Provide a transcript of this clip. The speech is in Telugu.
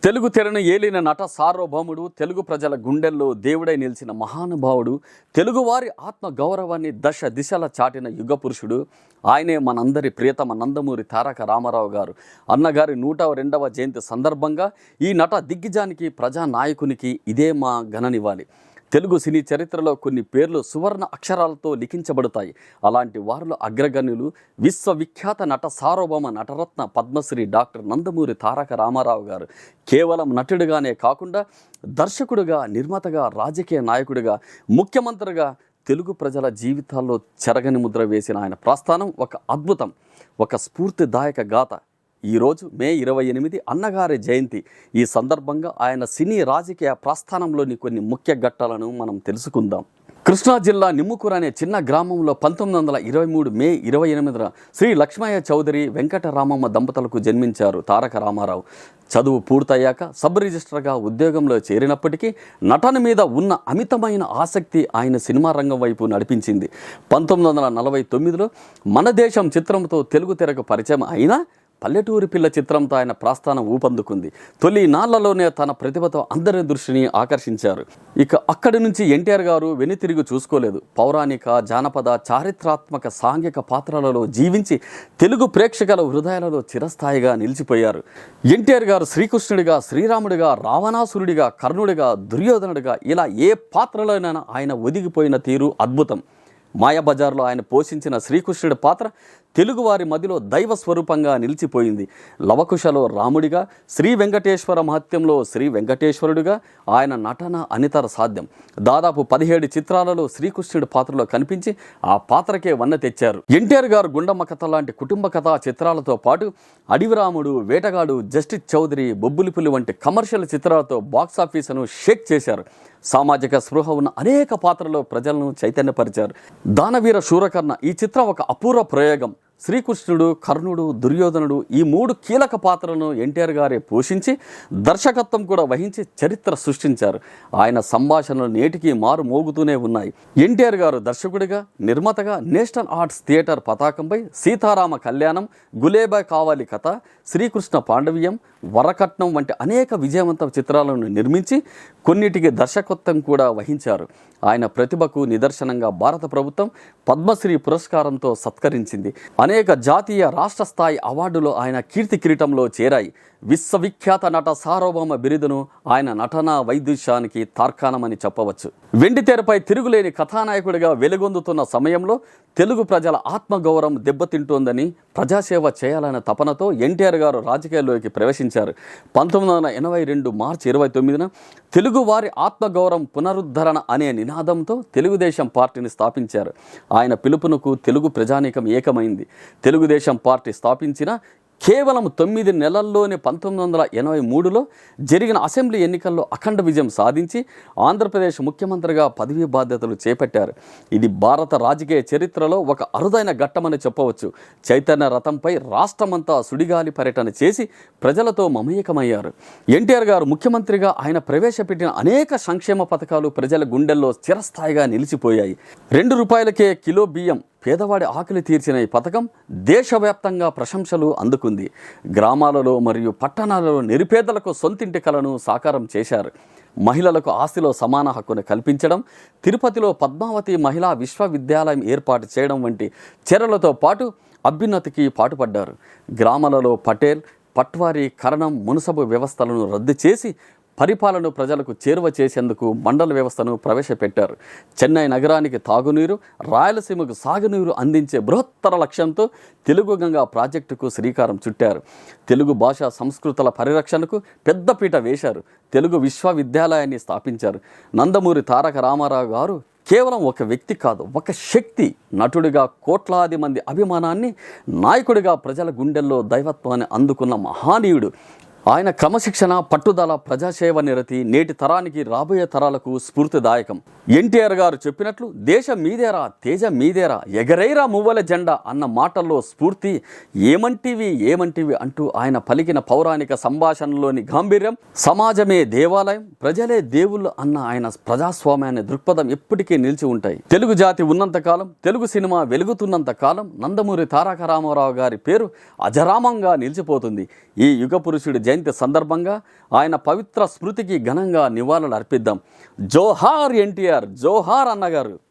తెలుగు తెరను ఏలిన నట సార్వభౌముడు, తెలుగు ప్రజల గుండెల్లో దేవుడై నిలిచిన మహానుభావుడు, తెలుగువారి ఆత్మ గౌరవాన్ని దశ దిశల చాటిన యుగ పురుషుడు, ఆయనే మనందరి ప్రియతమ నందమూరి తారక రామారావు గారు. అన్నగారి 102వ జయంతి సందర్భంగా ఈ నట దిగ్గజానికి, ప్రజానాయకునికి ఇదే మా ఘననివ్వాలి. తెలుగు సినీ చరిత్రలో కొన్ని పేర్లు సువర్ణ అక్షరాలతో లిఖించబడతాయి. అలాంటి వారిలో అగ్రగణ్యులు విశ్వవిఖ్యాత నట సార్వభౌమ నటరత్న పద్మశ్రీ డాక్టర్ నందమూరి తారక రామారావు గారు. కేవలం నటుడిగానే కాకుండా దర్శకుడిగా, నిర్మాతగా, రాజకీయ నాయకుడిగా, ముఖ్యమంత్రిగా తెలుగు ప్రజల జీవితాల్లో చెరగని ముద్ర వేసిన ఆయన ప్రస్థానం ఒక అద్భుతం, ఒక స్ఫూర్తిదాయక గాథ. ఈరోజు మే 28 అన్నగారి జయంతి. ఈ సందర్భంగా ఆయన సినీ రాజకీయ ప్రస్థానంలోని కొన్ని ముఖ్య ఘట్టాలను మనం తెలుసుకుందాం. కృష్ణా జిల్లా నిమ్ముకూరు అనే చిన్న గ్రామంలో 1923 మే 28న శ్రీ లక్ష్మయ్య చౌదరి, వెంకటరామమ్మ దంపతులకు జన్మించారు తారక రామారావు. చదువు పూర్తయ్యాక సబ్ రిజిస్టర్గా ఉద్యోగంలో చేరినప్పటికీ నటన మీద ఉన్న అమితమైన ఆసక్తి ఆయన సినిమా రంగం వైపు నడిపించింది. 1949లో మన దేశం చిత్రంతో తెలుగు తెరకు పరిచయం అయినా పల్లెటూరి పిల్ల చిత్రంతో ఆయన ప్రస్థానం ఊపందుకుంది. తొలి నాళ్లలోనే తన ప్రతిభతో అందరి దృష్టిని ఆకర్షించారు. ఇక అక్కడి నుంచి ఎన్టీఆర్ గారు వెనుతిరిగి చూసుకోలేదు. పౌరాణిక, జానపద, చారిత్రాత్మక, సాంఘిక పాత్రలలో జీవించి తెలుగు ప్రేక్షకుల హృదయాలలో చిరస్థాయిగా నిలిచిపోయారు. ఎన్టీఆర్ గారు శ్రీకృష్ణుడిగా, శ్రీరాముడిగా, రావణాసురుడిగా, కర్ణుడిగా, దుర్యోధనుడిగా ఇలా ఏ పాత్రలోనైనా ఆయన ఒదిగిపోయిన తీరు అద్భుతం. మాయాబజార్లో ఆయన పోషించిన శ్రీకృష్ణుడి పాత్ర తెలుగువారి మధ్యలో దైవ స్వరూపంగా నిలిచిపోయింది. లవకుశలో రాముడిగా, శ్రీ వెంకటేశ్వర మహత్యంలో శ్రీ వెంకటేశ్వరుడిగా ఆయన నటన అనితర సాధ్యం. దాదాపు 17 చిత్రాలలో శ్రీకృష్ణుడి పాత్రలో కనిపించి ఆ పాత్రకే వన్నె తెచ్చారు. ఎన్టీఆర్ గారు గుండమ్మ కథ లాంటి కుటుంబ కథా చిత్రాలతో పాటు అడివిరాముడు, వేటగాడు, జస్టిస్ చౌదరి, బొబ్బులిపులి వంటి కమర్షియల్ చిత్రాలతో బాక్సాఫీసును షేక్ చేశారు. సామాజిక స్పృహ ఉన్న అనేక పాత్రలో ప్రజలను చైతన్యపరిచారు. దానవీర శూరకర్ణ ఈ చిత్రం ఒక అపూర్వ ప్రయోగం. శ్రీకృష్ణుడు, కర్ణుడు, దుర్యోధనుడు ఈ 3 కీలక పాత్రలను ఎన్టీఆర్ గారే పోషించి దర్శకత్వం కూడా వహించి చరిత్ర సృష్టించారు. ఆయన సంభాషణలు నేటికి మారు మోగుతూనే ఉన్నాయి. ఎన్టీఆర్ గారు దర్శకుడిగా, నిర్మాతగా నేషనల్ ఆర్ట్స్ థియేటర్ పతాకంపై సీతారామ కళ్యాణం, గులేబా కావాలి కథ, శ్రీకృష్ణ పాండవీయం, వరకట్నం వంటి అనేక విజయవంత చిత్రాలను నిర్మించి కొన్నిటికి దర్శకత్వం కూడా వహించారు. ఆయన ప్రతిభకు నిదర్శనంగా భారత ప్రభుత్వం పద్మశ్రీ పురస్కారంతో సత్కరించింది. అనేక జాతీయ, రాష్ట్ర స్థాయి అవార్డులు ఆయన కీర్తి కిరీటంలో చేరాయి. విశ్వవిఖ్యాత నట సార్వభౌమ బిరుదును ఆయన నటనా వైదుష్యానికి తార్కాణమని చెప్పవచ్చు. వెండి తెరపై తిరుగులేని కథానాయకుడిగా వెలుగొందుతున్న సమయంలో తెలుగు ప్రజల ఆత్మగౌరవం దెబ్బతింటోందని, ప్రజాసేవ చేయాలనే తపనతో ఎన్టీఆర్ గారు రాజకీయాల్లోకి ప్రవేశించారు. 1982 మార్చి 29న తెలుగువారి ఆత్మగౌరవం పునరుద్ధరణ అనే నినాదంతో తెలుగుదేశం పార్టీని స్థాపించారు. ఆయన పిలుపునకు తెలుగు ప్రజానీకం ఏకమైంది. తెలుగుదేశం పార్టీ స్థాపించిన కేవలం 9 నెలల్లోనే 1983లో జరిగిన అసెంబ్లీ ఎన్నికల్లో అఖండ విజయం సాధించి ఆంధ్రప్రదేశ్ ముఖ్యమంత్రిగా పదవీ బాధ్యతలు చేపట్టారు. ఇది భారత రాజకీయ చరిత్రలో ఒక అరుదైన ఘట్టమని చెప్పవచ్చు. చైతన్య రథంపై రాష్ట్రమంతా సుడిగాలి పర్యటన చేసి ప్రజలతో మమేకమయ్యారు. ఎన్టీఆర్ గారు ముఖ్యమంత్రిగా ఆయన ప్రవేశపెట్టిన అనేక సంక్షేమ పథకాలు ప్రజల గుండెల్లో చిరస్థాయిగా నిలిచిపోయాయి. 2 రూపాయలకే కిలో బియ్యం పేదవాడి ఆకలి తీర్చిన ఈ పథకం దేశవ్యాప్తంగా ప్రశంసలు అందుకుంది. గ్రామాలలో మరియు పట్టణాలలో నిరుపేదలకు సొంతింటి కలను సాకారం చేశారు. మహిళలకు ఆస్తిలో సమాన హక్కును కల్పించడం, తిరుపతిలో పద్మావతి మహిళా విశ్వవిద్యాలయం ఏర్పాటు చేయడం వంటి చర్యలతో పాటు అభ్యున్నతికి పాటుపడ్డారు. గ్రామాలలో పటేల్, పట్వారీ, కరణం, మున్సబు వ్యవస్థలను రద్దు చేసి పరిపాలన ప్రజలకు చేరువ చేసేందుకు మండల వ్యవస్థను ప్రవేశపెట్టారు. చెన్నై నగరానికి తాగునీరు, రాయలసీమకు సాగునీరు అందించే బృహత్తర లక్ష్యంతో తెలుగు గంగా ప్రాజెక్టుకు శ్రీకారం చుట్టారు. తెలుగు భాషా సంస్కృతుల పరిరక్షణకు పెద్దపీట వేశారు. తెలుగు విశ్వవిద్యాలయాన్ని స్థాపించారు. నందమూరి తారక రామారావు గారు కేవలం ఒక వ్యక్తి కాదు, ఒక శక్తి. నటుడిగా కోట్లాది మంది అభిమానాన్ని, నాయకుడిగా ప్రజల గుండెల్లో దైవత్వాన్ని అందుకున్న మహానీయుడు. ఆయన క్రమశిక్షణ, పట్టుదల, ప్రజాసేవ నిరతి నేటి తరానికి, రాబోయే తరాలకు స్ఫూర్తిదాయకం. ఎన్టీఆర్ గారు చెప్పినట్లు దేశం మీదేరా, తేజ మీదేరా, ఎగరైరా మువ్వల జెండా అన్న మాటల్లో స్ఫూర్తి ఏమంటివి అంటూ ఆయన పలికిన పౌరాణిక సంభాషణలోని గాంభీర్యం, సమాజమే దేవాలయం, ప్రజలే దేవుళ్ళు అన్న ఆయన ప్రజాస్వామ్యాన్ని దృక్పథం ఎప్పటికీ నిలిచి ఉంటాయి. తెలుగు జాతి ఉన్నంతకాలం, తెలుగు సినిమా వెలుగుతున్నంత కాలం నందమూరి తారక రామారావు గారి పేరు అజరామంగా నిలిచిపోతుంది. ఈ యుగ పురుషుడి జయంతి సందర్భంగా ఆయన పవిత్ర స్మృతికి ఘనంగా నివాళులు అర్పిద్దాం. జోహార్ ఎన్టీఆర్, జోహార్ అన్నగారు.